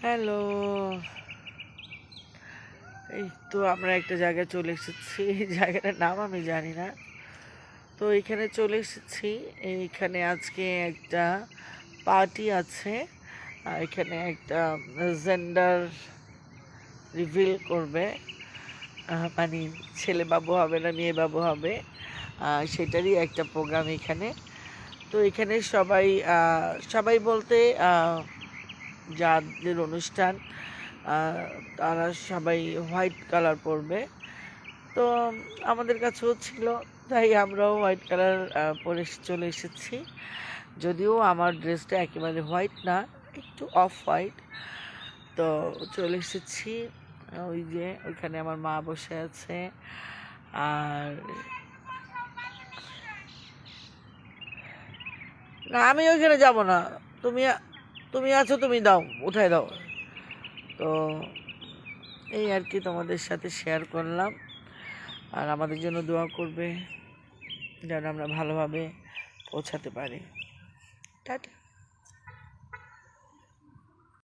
Hello, এই তো আমরা একটা জায়গায় চলে এসেছি। এই জায়গাটার নাম আমি জানি না। তো এখানে চলে এসেছি। এইখানে আজকে একটা পার্টি আছে। এখানে একটা জেন্ডার রিভিল করবে। মানে ছেলে বাবু হবে না মেয়ে বাবু হবে, সেটারই একটা প্রোগ্রাম এখানে। তো এখানে সবাই সবাই বলতে যাদের অনুষ্ঠান তারা সবাই হোয়াইট কালার পরবে। তো আমাদের কাছেও ছিল, তাই আমরাও হোয়াইট কালার পরে চলে এসেছি। যদিও আমার ড্রেসটা একেবারে হোয়াইট না, একটু অফ হোয়াইট। তো চলে এসেছি। ওই যে ওইখানে আমার মা বসে আছে। আর না, আমি ওইখানে যাব না। তুমি তুমি আছো, তুমি দাও, উঠাই দাও। তো এই আর কি তোমাদের সাথে শেয়ার করলাম। আর আমাদের জন্য দোয়া করবে যেন আমরা ভালোভাবে পৌঁছাতে পারি। টাটা।